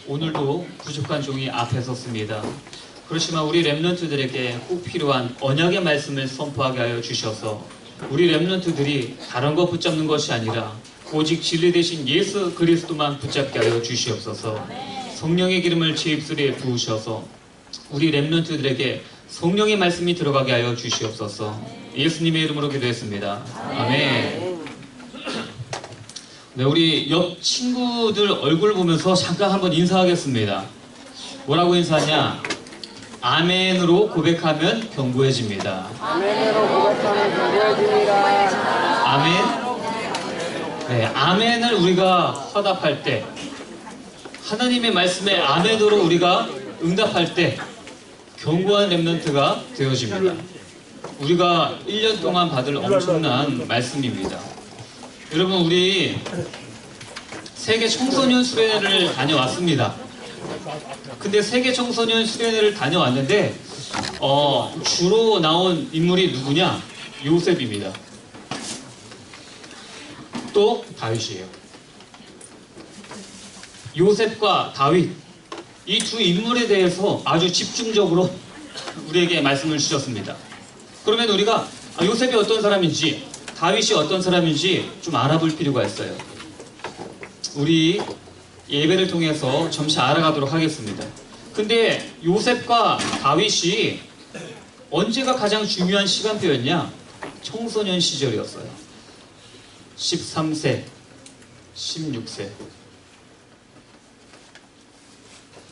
오늘도 부족한 종이 앞에 섰습니다. 그렇지만 우리 렘넌트들에게 꼭 필요한 언약의 말씀을 선포하게 하여 주셔서 우리 렘넌트들이 다른 거 붙잡는 것이 아니라 오직 진리 되신 예수 그리스도만 붙잡게 하여 주시옵소서. 성령의 기름을 제 입술에 부으셔서 우리 렘넌트들에게 성령의 말씀이 들어가게 하여 주시옵소서. 예수님의 이름으로 기도했습니다. 아멘. 네, 우리 옆 친구들 얼굴 보면서 잠깐 한번 인사하겠습니다. 뭐라고 인사하냐? 아멘으로 고백하면 견고해집니다. 아멘으로 고백하면 견고해집니다. 아멘. 네, 아멘을 우리가 화답할 때, 하나님의 말씀에 아멘으로 우리가 응답할 때 견고한 렘넌트가 되어집니다. 우리가 1년 동안 받을 엄청난 말씀입니다. 여러분, 우리 세계 청소년 수련회를 다녀왔습니다. 근데 세계 청소년 수련회를 다녀왔는데 주로 나온 인물이 누구냐? 요셉입니다. 또 다윗이에요. 요셉과 다윗, 이 두 인물에 대해서 아주 집중적으로 우리에게 말씀을 주셨습니다. 그러면 우리가 요셉이 어떤 사람인지, 다윗이 어떤 사람인지 좀 알아볼 필요가 있어요. 우리 예배를 통해서 점차 알아가도록 하겠습니다. 근데 요셉과 다윗이 언제가 가장 중요한 시간표였냐? 청소년 시절이었어요. 13세, 16세.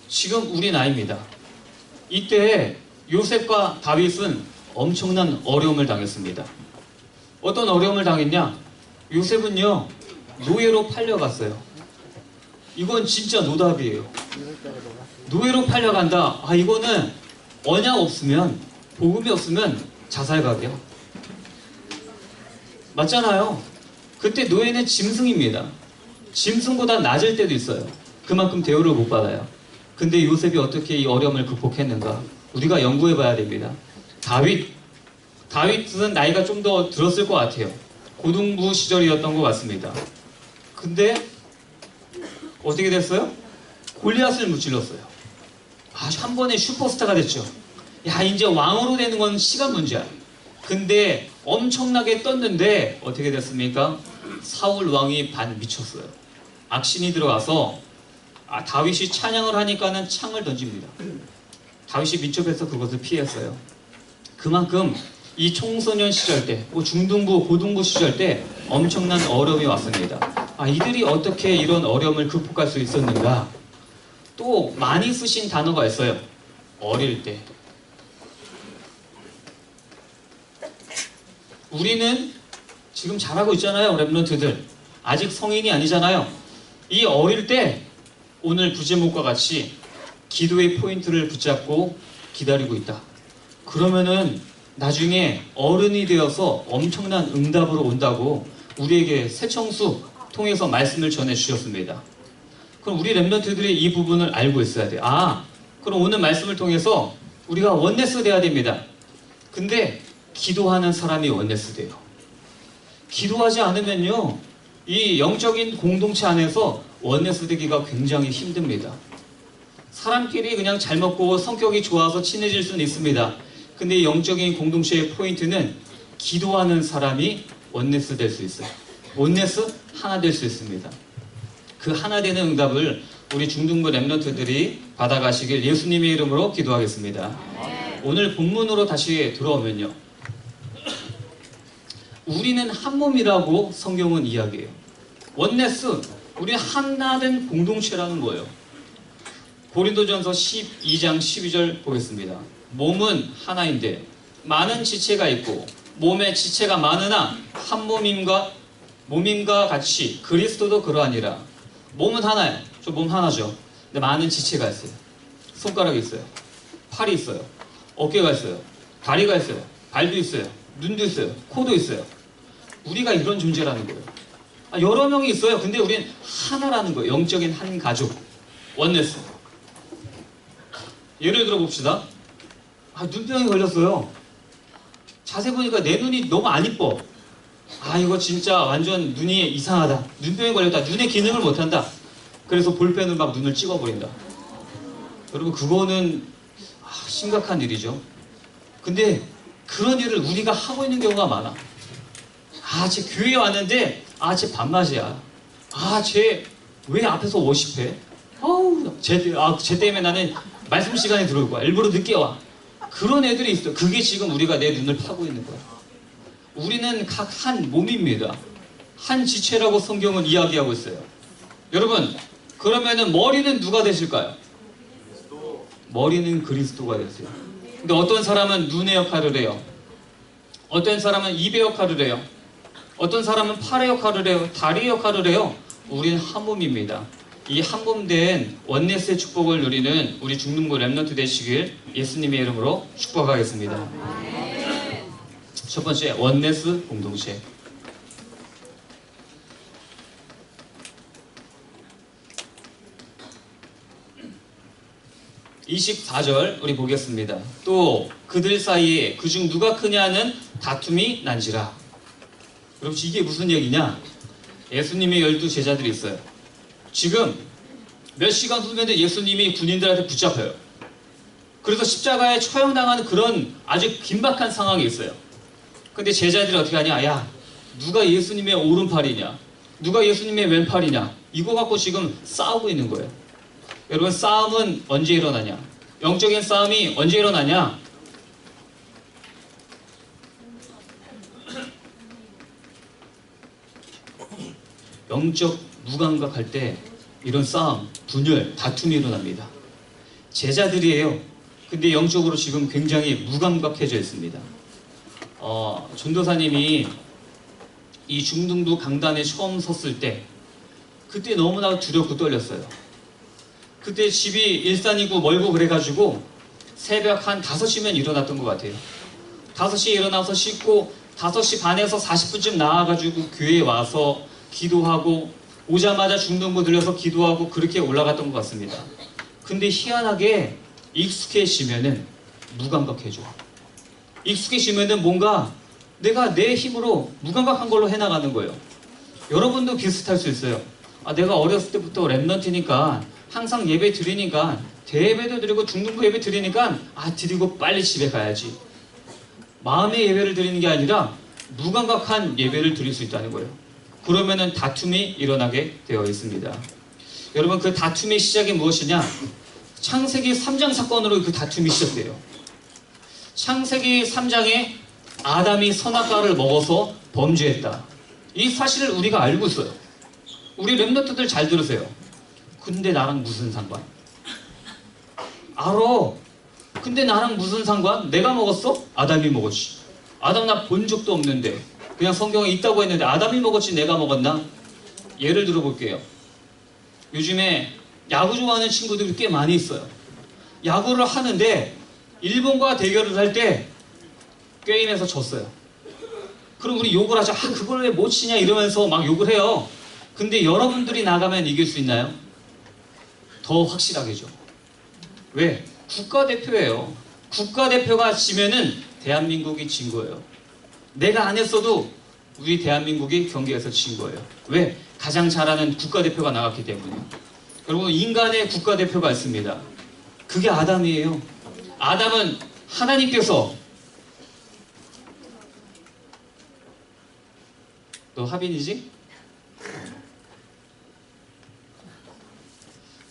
지금 우리 나이입니다. 이때 요셉과 다윗은 엄청난 어려움을 당했습니다. 어떤 어려움을 당했냐? 요셉은요, 노예로 팔려갔어요. 이건 진짜 노답이에요. 노예로 팔려간다. 이거는 언약 없으면, 복음이 없으면 자살각이야. 맞잖아요. 그때 노예는 짐승입니다. 짐승보다 낮을 때도 있어요. 그만큼 대우를 못 받아요. 근데 요셉이 어떻게 이 어려움을 극복했는가? 우리가 연구해 봐야 됩니다. 다윗은 나이가 좀 더 들었을 것 같아요. 고등부 시절이었던 것 같습니다. 근데 어떻게 됐어요? 골리앗을 무찔렀어요. 아주 한 번에 슈퍼스타가 됐죠. 야, 이제 왕으로 되는 건 시간 문제야. 근데 엄청나게 떴는데 어떻게 됐습니까? 사울 왕이 반 미쳤어요. 악신이 들어가서 다윗이 찬양을 하니까는 창을 던집니다. 다윗이 민첩해서 그것을 피했어요. 그만큼 이 청소년 시절 때, 중등부, 고등부 시절 때 엄청난 어려움이 왔습니다. 이들이 어떻게 이런 어려움을 극복할 수 있었는가? 또 많이 쓰신 단어가 있어요. 어릴 때. 우리는 지금 잘하고 있잖아요, 렘넌트들. 아직 성인이 아니잖아요. 이 어릴 때 오늘 부제목과 같이 기도의 포인트를 붙잡고 기다리고 있다. 그러면은 나중에 어른이 되어서 엄청난 응답으로 온다고 우리에게 새청수 통해서 말씀을 전해주셨습니다. 그럼 우리 렘넌트들이 이 부분을 알고 있어야 돼요. 그럼 오늘 말씀을 통해서 우리가 원네스 돼야 됩니다. 근데 기도하는 사람이 원네스 돼요. 기도하지 않으면요, 이 영적인 공동체 안에서 원네스 되기가 굉장히 힘듭니다. 사람끼리 그냥 잘 먹고 성격이 좋아서 친해질 수는 있습니다. 근데 영적인 공동체의 포인트는 기도하는 사람이 원네스 될 수 있어요. 원네스 하나 될 수 있습니다. 그 하나 되는 응답을 우리 중등부 렘넌트들이 받아가시길 예수님의 이름으로 기도하겠습니다. 오늘 본문으로 다시 들어오면요, 우리는 한 몸이라고 성경은 이야기해요. 원네스, 우리는 하나 된 공동체라는 거예요. 고린도전서 12장 12절 보겠습니다. 몸은 하나인데 많은 지체가 있고 몸에 지체가 많으나 한 몸임과 같이 그리스도도 그러하니라. 몸은 하나예요. 저 몸 하나죠. 근데 많은 지체가 있어요. 손가락이 있어요. 팔이 있어요. 어깨가 있어요. 다리가 있어요. 발도 있어요. 눈도 있어요. 코도 있어요. 우리가 이런 존재라는 거예요. 여러 명이 있어요. 근데 우리는 하나라는 거예요. 영적인 한 가족. 원네스. 예를 들어 봅시다. 눈병이 걸렸어요. 자세히 보니까 내 눈이 너무 안 이뻐. 이거 진짜 완전 눈이 이상하다. 눈병이 걸렸다. 눈의 기능을 못한다. 그래서 볼펜으로 막 눈을 찍어버린다. 여러분 그거는 심각한 일이죠. 근데 그런 일을 우리가 하고 있는 경우가 많아. 쟤 교회에 왔는데 쟤 밥맛이야. 쟤 왜 앞에서 워십해? 쟤 때문에 나는 말씀 시간에 들어올 거야. 일부러 늦게 와. 그런 애들이 있어. 그게 지금 우리가 내 눈을 파고 있는 거야. 우리는 각 한 몸입니다. 한 지체라고 성경은 이야기하고 있어요. 여러분, 그러면은 머리는 누가 되실까요? 머리는 그리스도가 되세요. 근데 어떤 사람은 눈의 역할을 해요. 어떤 사람은 입의 역할을 해요. 어떤 사람은 팔의 역할을 해요. 다리의 역할을 해요. 우리는 한 몸입니다. 이 한 몸 된 원네스의 축복을 누리는 우리 중등부 랩넌트 되시길 예수님의 이름으로 축복하겠습니다. 첫 번째, 원네스 공동체. 24절 우리 보겠습니다. 또 그들 사이에 그중 누가 크냐는 다툼이 난지라. 여러분 이게 무슨 얘기냐? 예수님의 12 제자들이 있어요. 지금 몇 시간 후면 예수님이 군인들한테 붙잡혀요. 그래서 십자가에 처형당하는 그런 아주 긴박한 상황이 있어요. 근데 제자들이 어떻게 하냐? 야, 누가 예수님의 오른팔이냐? 누가 예수님의 왼팔이냐? 이거 갖고 지금 싸우고 있는 거예요. 여러분 싸움은 언제 일어나냐? 영적인 싸움이 언제 일어나냐? 영적 무감각할 때 이런 싸움, 분열, 다툼이 일어납니다. 제자들이에요. 근데 영적으로 지금 굉장히 무감각해져 있습니다. 전도사님이 이 중등부 강단에 처음 섰을 때 그때 너무나 두렵고 떨렸어요. 그때 집이 일산이고 멀고 그래가지고 새벽 한 5시면 일어났던 것 같아요. 5시에 일어나서 씻고 5시 반에서 40분쯤 나와가지고 교회에 와서 기도하고 오자마자 중등부 들려서 기도하고 그렇게 올라갔던 것 같습니다. 근데 희한하게 익숙해지면은 무감각해져. 익숙해지면은 뭔가 내가 내 힘으로 무감각한 걸로 해나가는 거예요. 여러분도 비슷할 수 있어요. 내가 어렸을 때부터 랩넌트니까 항상 예배 드리니까 대예배도 드리고 중등부 예배 드리니까 드리고 빨리 집에 가야지. 마음의 예배를 드리는 게 아니라 무감각한 예배를 드릴 수 있다는 거예요. 그러면은 다툼이 일어나게 되어 있습니다. 여러분 그 다툼의 시작이 무엇이냐? 창세기 3장 사건으로 그 다툼이 시작돼요. 창세기 3장에 아담이 선악과를 먹어서 범죄했다. 이 사실을 우리가 알고 있어요. 우리 랩넌트들 잘 들으세요. 근데 나랑 무슨 상관? 알아. 근데 나랑 무슨 상관? 내가 먹었어? 아담이 먹었지. 아담 나 본 적도 없는데 그냥 성경에 있다고 했는데 아담이 먹었지 내가 먹었나? 예를 들어 볼게요. 요즘에 야구 좋아하는 친구들이 꽤 많이 있어요. 야구를 하는데 일본과 대결을 할 때 게임에서 졌어요. 그럼 우리 욕을 하죠. 그걸 왜 못 치냐 이러면서 막 욕을 해요. 근데 여러분들이 나가면 이길 수 있나요? 더 확실하게죠. 왜? 국가대표예요. 국가대표가 지면은 대한민국이 진 거예요. 내가 안 했어도 우리 대한민국이 경기에서 진 거예요. 왜? 가장 잘하는 국가대표가 나갔기 때문이에요. 여러분 인간의 국가대표가 있습니다. 그게 아담이에요. 아담은 하나님께서 너 하빈이지?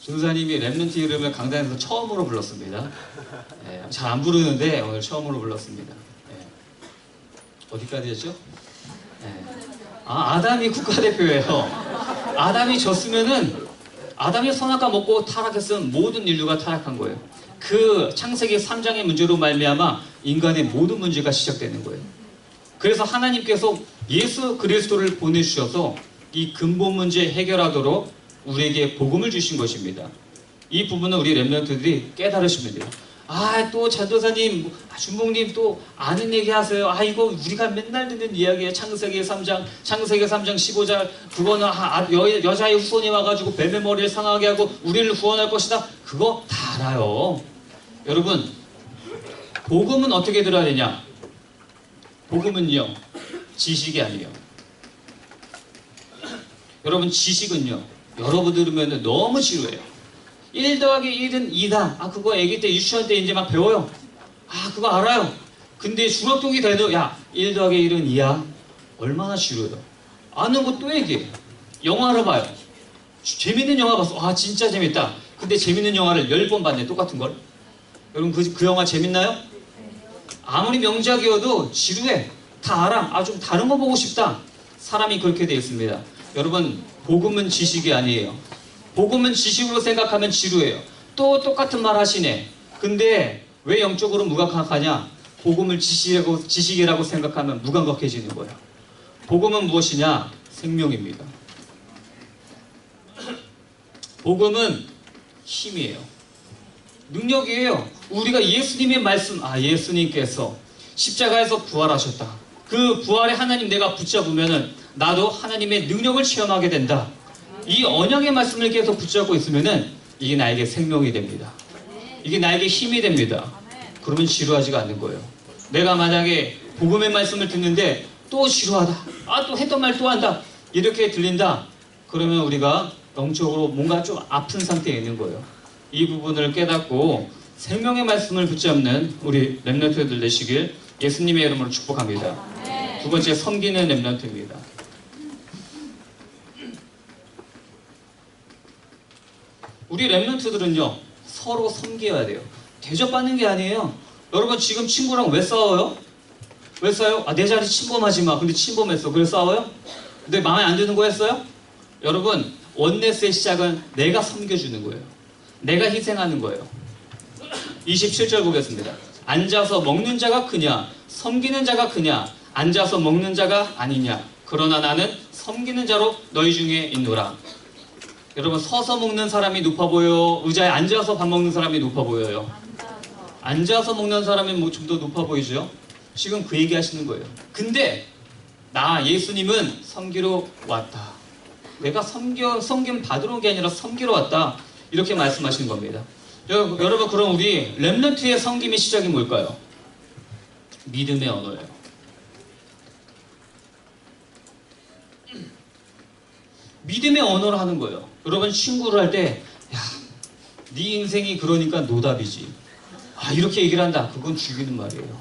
전도사님이 랩넌트 이름을 강단에서 처음으로 불렀습니다. 잘 안 부르는데 오늘 처음으로 불렀습니다. 어디까지 했죠? 아담이 국가대표예요. 아담이 졌으면은 아담이 선악과 먹고 타락했으면 모든 인류가 타락한 거예요. 그 창세기 3장의 문제로 말미암아 인간의 모든 문제가 시작되는 거예요. 그래서 하나님께서 예수 그리스도를 보내주셔서 이 근본 문제 해결하도록 우리에게 복음을 주신 것입니다. 이 부분은 우리 랩런트들이 깨달으시면 돼요. 또 전도사님, 준목님 또 아는 얘기 하세요. 이거 우리가 맨날 듣는 이야기예요. 창세기 3장 15절 그거는 여자의 후손이 와가지고 뱀의 머리를 상하게 하고 우리를 구원할 것이다. 그거 다 알아요. 여러분 복음은 어떻게 들어야 되냐? 복음은요 지식이 아니에요. 여러분 지식은요 여러분 들으면 너무 지루해요. 1 더하기 1은 2다. 아, 그거 아기 때 유치원 때 이제 막 배워요. 아, 그거 알아요. 근데 중학생이 돼도 야, 1 더하기 1은 2야. 얼마나 지루해요. 아는 거 또 얘기해. 영화를 봐요. 재밌는 영화 봤어. 아, 진짜 재밌다. 근데 재밌는 영화를 10번 봤네. 똑같은 걸. 여러분 그 영화 재밌나요? 아무리 명작이어도 지루해. 다 알아. 아, 좀 다른 거 보고 싶다. 사람이 그렇게 되어 있습니다. 여러분, 복음은 지식이 아니에요. 복음은 지식으로 생각하면 지루해요. 또 똑같은 말 하시네. 근데 왜 영적으로 무감각하냐? 복음을 지식이라고 생각하면 무감각해지는 거예요. 복음은 무엇이냐? 생명입니다. 복음은 힘이에요. 능력이에요. 우리가 예수님의 말씀, 예수님께서 십자가에서 부활하셨다. 그 부활의 하나님 내가 붙잡으면은 나도 하나님의 능력을 체험하게 된다. 이 언약의 말씀을 계속 붙잡고 있으면은 이게 나에게 생명이 됩니다. 이게 나에게 힘이 됩니다. 그러면 지루하지가 않는 거예요. 내가 만약에 복음의 말씀을 듣는데 또 지루하다. 아, 또 했던 말 또 한다. 이렇게 들린다. 그러면 우리가 영적으로 뭔가 좀 아픈 상태에 있는 거예요. 이 부분을 깨닫고 생명의 말씀을 붙잡는 우리 렘넌트들 되시길 예수님의 이름으로 축복합니다. 두 번째, 섬기는 렘넌트입니다. 우리 렘넌트들은요, 서로 섬겨야 돼요. 대접받는 게 아니에요. 여러분 지금 친구랑 왜 싸워요? 왜 싸워요? 아, 내 자리 침범하지 마. 근데 침범했어. 그래서 싸워요? 근데 마음에 안 드는 거 했어요? 여러분, 원네스의 시작은 내가 섬겨주는 거예요. 내가 희생하는 거예요. 27절 보겠습니다. 앉아서 먹는 자가 크냐? 섬기는 자가 크냐? 앉아서 먹는 자가 아니냐? 그러나 나는 섬기는 자로 너희 중에 있노라. 여러분, 서서 먹는 사람이 높아 보여요? 의자에 앉아서 밥 먹는 사람이 높아 보여요? 앉아서 먹는 사람이 뭐 좀 더 높아 보이죠? 지금 그 얘기 하시는 거예요. 근데 나 예수님은 섬기러 왔다. 내가 섬김 받으러 온 게 아니라 섬기러 왔다. 이렇게 말씀하시는 겁니다. 여러분, 그럼 우리 렘넌트의 섬김의 시작이 뭘까요? 믿음의 언어예요. 믿음의 언어를 하는 거예요. 여러분, 친구를 할 때, 야, 네 인생이 그러니까 노답이지. 아, 이렇게 얘기를 한다. 그건 죽이는 말이에요.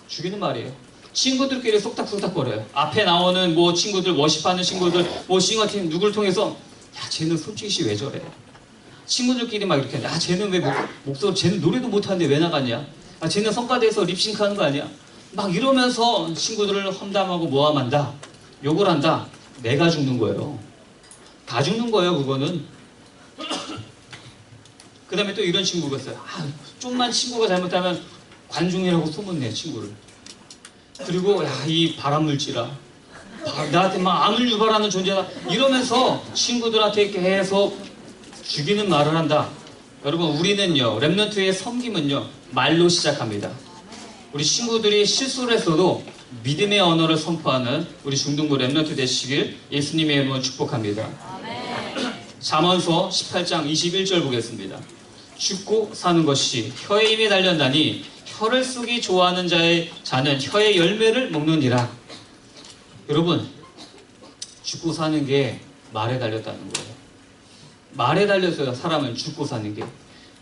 죽이는 말이에요. 친구들끼리 속닥속닥거려요. 앞에 나오는 뭐 친구들, 워십하는 친구들, 뭐 싱어팀 누구를 통해서, 야, 쟤는 솔직히 왜 저래? 친구들끼리 막 이렇게, 야, 쟤는 왜 목소리, 쟤는 노래도 못하는데 왜 나갔냐? 아, 쟤는 성가대에서 립싱크하는 거 아니야? 막 이러면서 친구들을 험담하고 모함한다. 욕을 한다. 내가 죽는 거예요. 다 죽는 거예요, 그거는. 그 다음에 또 이런 친구가 있어요. 아, 좀만 친구가 잘못하면 관중이라고 소문내, 친구를. 그리고, 야, 이 바람물질아. 나한테 막 암을 유발하는 존재다. 이러면서 친구들한테 계속 죽이는 말을 한다. 여러분, 우리는요, 렘넌트의 섬김은요, 말로 시작합니다. 우리 친구들이 실수를 했어도 믿음의 언어를 선포하는 우리 중등부 렘넌트 되시길 예수님의 이름으로 축복합니다. 잠언서 18장 21절 보겠습니다. 죽고 사는 것이 혀의 힘에 달렸나니 혀를 쓰기 좋아하는 자는 혀의 열매를 먹느니라. 여러분, 죽고 사는 게 말에 달렸다는 거예요. 말에 달려서 사람은 죽고 사는 게.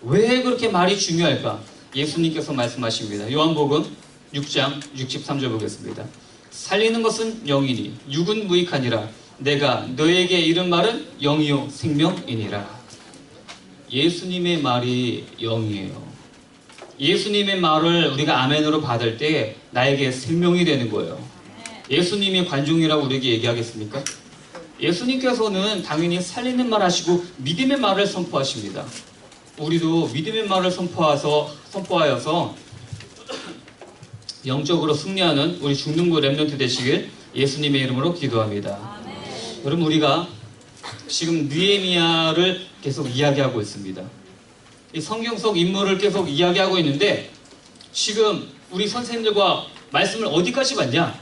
왜 그렇게 말이 중요할까? 예수님께서 말씀하십니다. 요한복음 6장 63절 보겠습니다. 살리는 것은 영이니 육은 무익하니라. 내가 너에게 이른 말은 영이요 생명이니라. 예수님의 말이 영이에요. 예수님의 말을 우리가 아멘으로 받을 때 나에게 생명이 되는 거예요. 예수님이 관중이라고 우리에게 얘기하겠습니까? 예수님께서는 당연히 살리는 말 하시고 믿음의 말을 선포하십니다. 우리도 믿음의 말을 선포하여서 영적으로 승리하는 우리 중등부 렘넌트 되시길 예수님의 이름으로 기도합니다. 여러분, 우리가 지금 느헤미야를 계속 이야기하고 있습니다. 이 성경 속 인물을 계속 이야기하고 있는데 지금 우리 선생님들과 말씀을 어디까지 봤냐?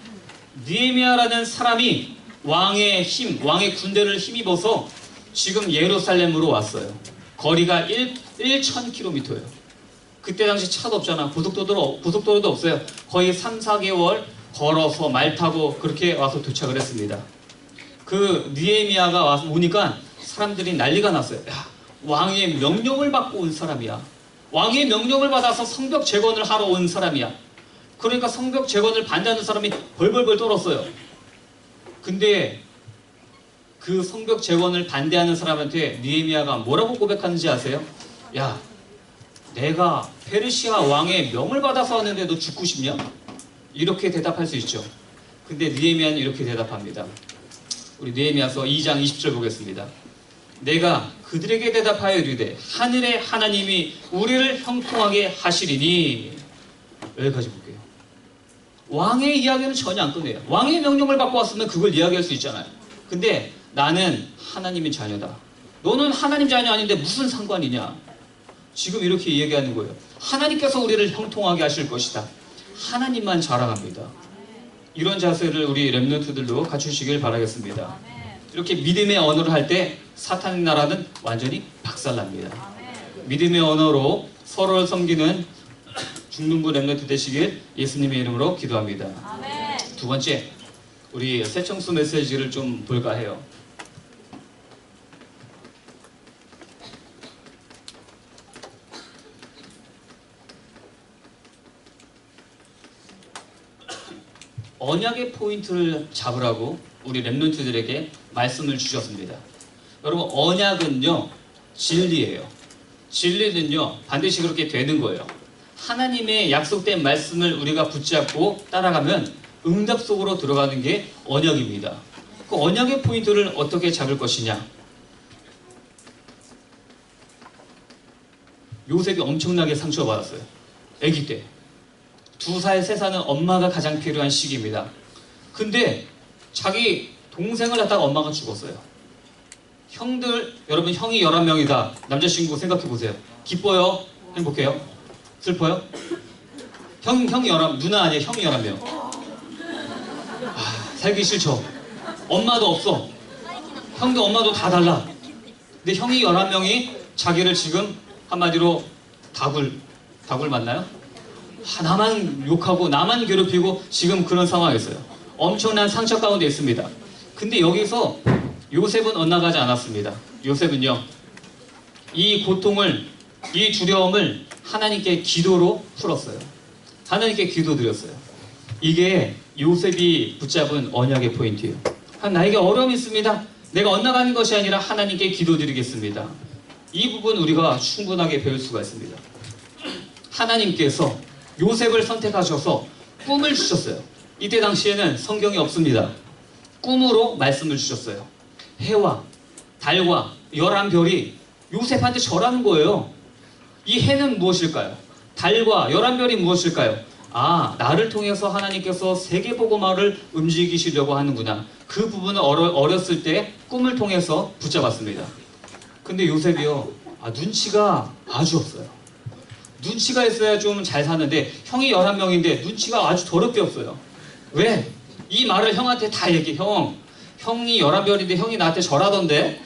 느헤미야라는 사람이 왕의 힘, 왕의 군대를 힘입어서 지금 예루살렘으로 왔어요. 거리가 1,000km예요. 그때 당시 차도 없잖아. 고속도로도 없어요. 거의 3, 4개월 걸어서 말 타고 그렇게 와서 도착을 했습니다. 그 느헤미야가 와서 오니까 사람들이 난리가 났어요. 야, 왕의 명령을 받고 온 사람이야. 왕의 명령을 받아서 성벽 재건을 하러 온 사람이야. 그러니까 성벽 재건을 반대하는 사람이 벌벌벌 떨었어요. 근데 그 성벽 재건을 반대하는 사람한테 느헤미야가 뭐라고 고백하는지 아세요? 야, 내가 페르시아 왕의 명을 받아서 왔는데 너 죽고 싶냐? 이렇게 대답할 수 있죠. 근데 느헤미야는 이렇게 대답합니다. 우리 느헤미야서 2장 20절 보겠습니다. 내가 그들에게 대답하여 이르되 하늘의 하나님이 우리를 형통하게 하시리니. 여기까지 볼게요. 왕의 이야기는 전혀 안 끝내요. 왕의 명령을 받고 왔으면 그걸 이야기할 수 있잖아요. 근데 나는 하나님의 자녀다. 너는 하나님 자녀 아닌데 무슨 상관이냐? 지금 이렇게 얘기하는 거예요. 하나님께서 우리를 형통하게 하실 것이다. 하나님만 자랑합니다. 이런 자세를 우리 렘넌트들도 갖추시길 바라겠습니다. 이렇게 믿음의 언어를 할 때 사탄의 나라는 완전히 박살납니다. 믿음의 언어로 서로를 섬기는 중등부 렘넌트 되시길 예수님의 이름으로 기도합니다. 두 번째, 우리 새청수 메시지를 좀 볼까 해요. 언약의 포인트를 잡으라고 우리 렘넌트들에게 말씀을 주셨습니다. 여러분, 언약은요 진리예요. 진리는요 반드시 그렇게 되는 거예요. 하나님의 약속된 말씀을 우리가 붙잡고 따라가면 응답 속으로 들어가는 게 언약입니다. 그 언약의 포인트를 어떻게 잡을 것이냐? 요셉이 엄청나게 상처받았어요. 아기 때 2살, 3살은 엄마가 가장 필요한 시기입니다. 근데 자기 동생을 갖다가 엄마가 죽었어요. 형들, 여러분 형이 11명이다. 남자친구 생각해보세요. 기뻐요? 행복해요? 슬퍼요? 형이 11, 누나 아니에요. 형이 11명. 살기 싫죠? 엄마도 없어. 형도 엄마도 다 달라. 근데 형이 11명이 자기를 지금 한마디로 다굴 맞나요? 나만 욕하고 나만 괴롭히고 지금 그런 상황이었어요. 엄청난 상처 가운데 있습니다. 근데 여기서 요셉은 엇나가지 않았습니다. 요셉은요 이 고통을, 이 두려움을 하나님께 기도로 풀었어요. 하나님께 기도드렸어요. 이게 요셉이 붙잡은 언약의 포인트예요. 나에게 어려움이 있습니다. 내가 엇나가는 것이 아니라 하나님께 기도드리겠습니다. 이 부분 우리가 충분하게 배울 수가 있습니다. 하나님께서 요셉을 선택하셔서 꿈을 주셨어요. 이때 당시에는 성경이 없습니다. 꿈으로 말씀을 주셨어요. 해와 달과 11별이 요셉한테 절하는 거예요. 이 해는 무엇일까요? 달과 11별이 무엇일까요? 나를 통해서 하나님께서 세계복음화를 움직이시려고 하는구나. 그 부분을 어렸을 때 꿈을 통해서 붙잡았습니다. 근데 요셉이요 눈치가 아주 없어요. 눈치가 있어야 좀 잘 사는데 형이 11명인데 눈치가 아주 더럽게 없어요. 왜? 이 말을 형한테 다 얘기해. 형이 11별인데 형이 나한테 절하던데?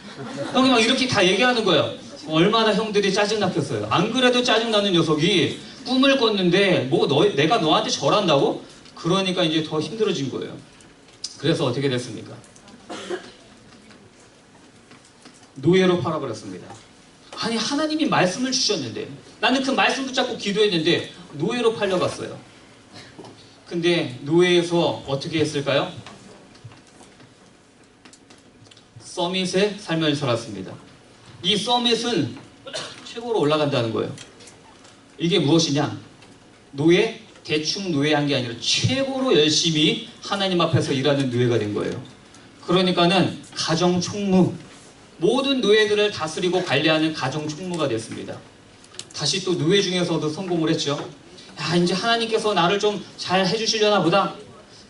형이 막 이렇게 다 얘기하는 거예요. 얼마나 형들이 짜증났겠어요. 안 그래도 짜증나는 녀석이 꿈을 꿨는데 내가 너한테 절한다고? 그러니까 이제 더 힘들어진 거예요. 그래서 어떻게 됐습니까? 노예로 팔아버렸습니다. 아니 하나님이 말씀을 주셨는데 나는 그 말씀 붙잡고 기도했는데 노예로 팔려갔어요. 근데 노예에서 어떻게 했을까요? 서밋의 삶을 살았습니다. 이 서밋은 최고로 올라간다는 거예요. 이게 무엇이냐? 대충 노예한 게 아니라 최고로 열심히 하나님 앞에서 일하는 노예가 된 거예요. 그러니까는 가정 총무, 모든 노예들을 다스리고 관리하는 가정 총무가 됐습니다. 다시 또 노예 중에서도 성공을 했죠. 이제 하나님께서 나를 좀 잘 해주시려나 보다.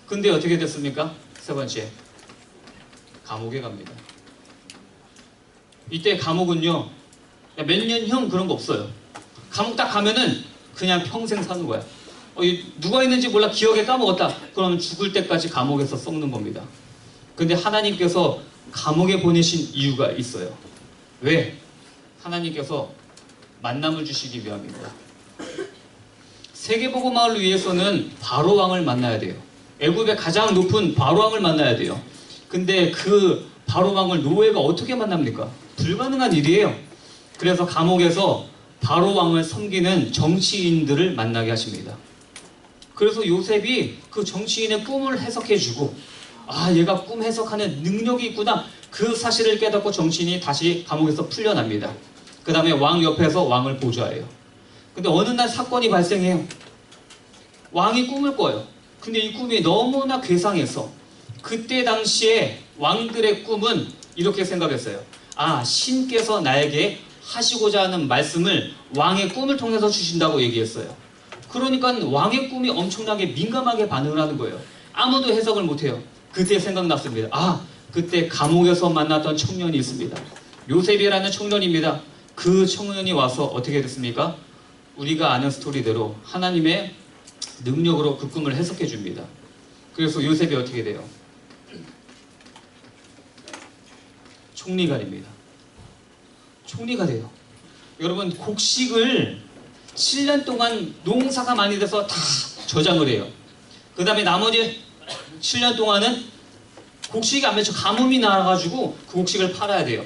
근데 어떻게 됐습니까? 세 번째, 감옥에 갑니다. 이때 감옥은요 몇 년형 그런 거 없어요. 감옥 딱 가면은 그냥 평생 사는 거야. 누가 있는지 몰라, 기억에 까먹었다. 그러면 죽을 때까지 감옥에서 썩는 겁니다. 근데 하나님께서 감옥에 보내신 이유가 있어요. 왜? 하나님께서 만남을 주시기 위함입니다. 세계복음화를 위해서는 바로왕을 만나야 돼요. 애굽의 가장 높은 바로왕을 만나야 돼요. 근데 그 바로왕을 노예가 어떻게 만납니까? 불가능한 일이에요. 그래서 감옥에서 바로왕을 섬기는 정치인들을 만나게 하십니다. 그래서 요셉이 그 정치인의 꿈을 해석해주고, 아, 얘가 꿈 해석하는 능력이 있구나, 그 사실을 깨닫고 정치인이 다시 감옥에서 풀려납니다. 그 다음에 왕 옆에서 왕을 보좌해요. 근데 어느 날 사건이 발생해요. 왕이 꿈을 꿔요. 근데 이 꿈이 너무나 괴상해서 그때 당시에 왕들의 꿈은 이렇게 생각했어요. 아, 신께서 나에게 하시고자 하는 말씀을 왕의 꿈을 통해서 주신다고 얘기했어요. 그러니까 왕의 꿈이 엄청나게 민감하게 반응을 하는 거예요. 아무도 해석을 못해요. 그때 생각났습니다. 아, 그때 감옥에서 만났던 청년이 있습니다. 요셉이라는 청년입니다. 그 청년이 와서 어떻게 됐습니까? 우리가 아는 스토리대로 하나님의 능력으로 그 꿈을 해석해 줍니다. 그래서 요셉이 어떻게 돼요? 총리가 됩니다. 총리가 돼요. 여러분, 곡식을 7년 동안 농사가 많이 돼서 다 저장을 해요. 그 다음에 나머지 7년 동안은 곡식이 안 맺혀 가뭄이 나가지고 그 곡식을 팔아야 돼요.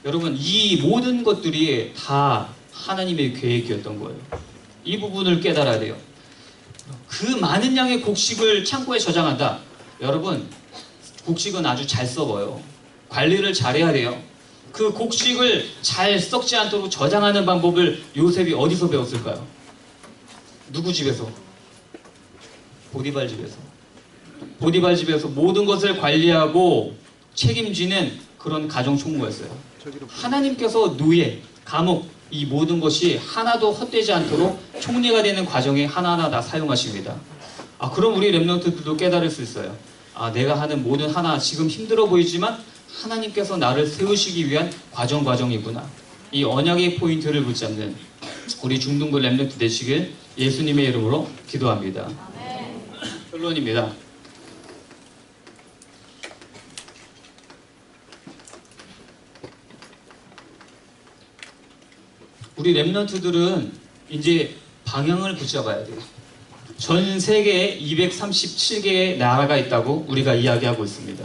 여러분, 이 모든 것들이 다 하나님의 계획이었던 거예요. 이 부분을 깨달아야 돼요. 그 많은 양의 곡식을 창고에 저장한다. 여러분, 곡식은 아주 잘 썩어요. 관리를 잘해야 돼요. 그 곡식을 잘 썩지 않도록 저장하는 방법을 요셉이 어디서 배웠을까요? 누구 집에서? 보디발 집에서. 보디발 집에서 모든 것을 관리하고 책임지는 그런 가정 총무였어요. 하나님께서 노예, 감옥, 이 모든 것이 하나도 헛되지 않도록 총리가 되는 과정에 하나하나 다 사용하십니다. 아, 그럼 우리 렘넌트들도 깨달을 수 있어요. 아, 내가 하는 모든 하나 지금 힘들어 보이지만 하나님께서 나를 세우시기 위한 과정이구나. 이 언약의 포인트를 붙잡는 우리 중등부 렘넌트 되시길 예수님의 이름으로 기도합니다. 결론입니다. 우리 렘넌트들은 이제 방향을 붙잡아야 돼요. 전 세계에 237개의 나라가 있다고 우리가 이야기하고 있습니다.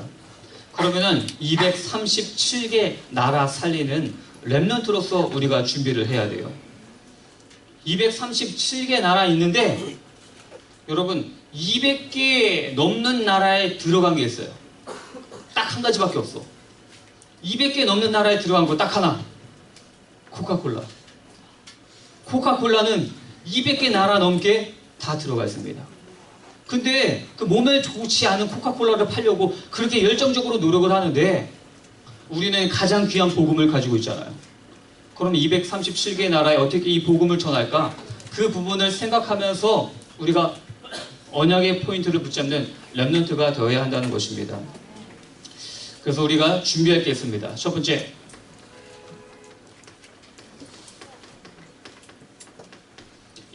그러면은 237개 나라 살리는 렘넌트로서 우리가 준비를 해야 돼요. 237개 나라 있는데 여러분 200개 넘는 나라에 들어간 게 있어요. 딱 한 가지밖에 없어. 200개 넘는 나라에 들어간 거 딱 하나. 코카콜라. 코카콜라는 200개 나라 넘게 다 들어가 있습니다. 근데 그 몸에 좋지 않은 코카콜라를 팔려고 그렇게 열정적으로 노력을 하는데 우리는 가장 귀한 복음을 가지고 있잖아요. 그럼 237개 나라에 어떻게 이 복음을 전할까? 그 부분을 생각하면서 우리가 언약의 포인트를 붙잡는 렘넌트가 되어야 한다는 것입니다. 그래서 우리가 준비할 게 있습니다. 첫 번째,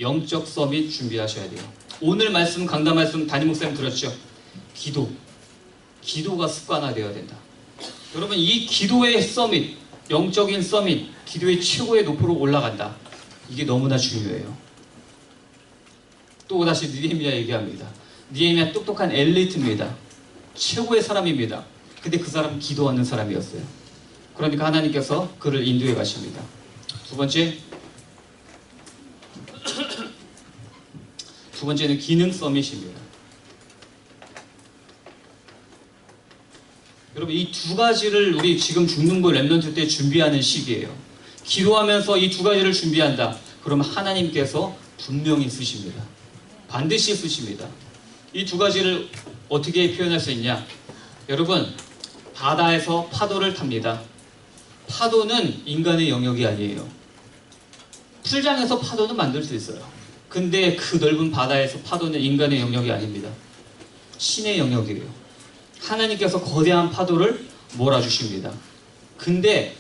영적 서밋 준비하셔야 돼요. 오늘 말씀, 강단 말씀 담임 목사님 들었죠? 기도가 습관화되어야 된다. 여러분, 이 기도의 서밋, 영적인 서밋, 기도의 최고의 높이로 올라간다. 이게 너무나 중요해요. 또 다시 느헤미야 얘기합니다. 느헤미야 똑똑한 엘리트입니다. 최고의 사람입니다. 근데 그 사람은 기도하는 사람이었어요. 그러니까 하나님께서 그를 인도해 가십니다. 두 번째는 기능 서밋입니다. 여러분, 이 두 가지를 우리 지금 중등부 렘넌트 때 준비하는 시기예요. 기도하면서 이 두 가지를 준비한다. 그러면 하나님께서 분명히 쓰십니다. 반드시 쓰십니다. 이 두 가지를 어떻게 표현할 수 있냐? 여러분, 바다에서 파도를 탑니다. 파도는 인간의 영역이 아니에요. 풀장에서 파도는 만들 수 있어요. 근데 그 넓은 바다에서 파도는 인간의 영역이 아닙니다. 신의 영역이에요. 하나님께서 거대한 파도를 몰아주십니다. 근데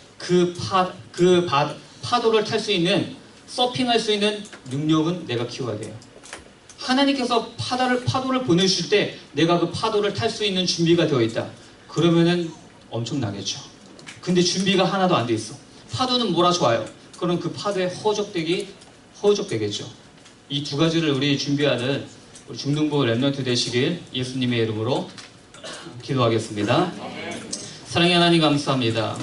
파도를 탈 수 있는, 서핑할 수 있는 능력은 내가 키워야 돼요. 하나님께서 파도를 보내주실 때 내가 그 파도를 탈 수 있는 준비가 되어 있다. 그러면은 엄청나겠죠. 근데 준비가 하나도 안 돼 있어. 파도는 몰아줘요. 그럼 그 파도에 허우적되겠죠. 이 두 가지를 우리 준비하는 우리 중등부 렘넌트 되시길 예수님의 이름으로 기도하겠습니다. 사랑의 하나님 감사합니다.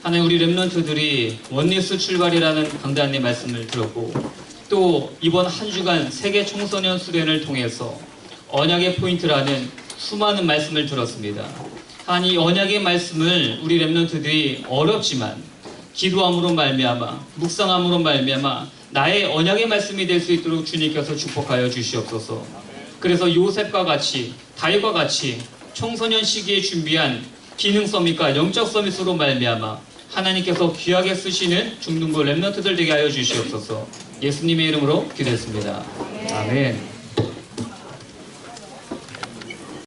하나님 우리 렘넌트들이 원리스 출발이라는 강단의 말씀을 들었고 또 이번 한 주간 세계 청소년 수련을 통해서 언약의 포인트라는 수많은 말씀을 들었습니다. 하나님 이 언약의 말씀을 우리 렘넌트들이 어렵지만 기도함으로 말미암아 묵상함으로 말미암아 나의 언약의 말씀이 될 수 있도록 주님께서 축복하여 주시옵소서. 그래서 요셉과 같이 다윗과 같이 청소년 시기에 준비한 기능 서밋과 영적 서밋으로 말미암아 하나님께서 귀하게 쓰시는 중등부 렘넌트들 되게 하여 주시옵소서. 예수님의 이름으로 기도했습니다. 아멘.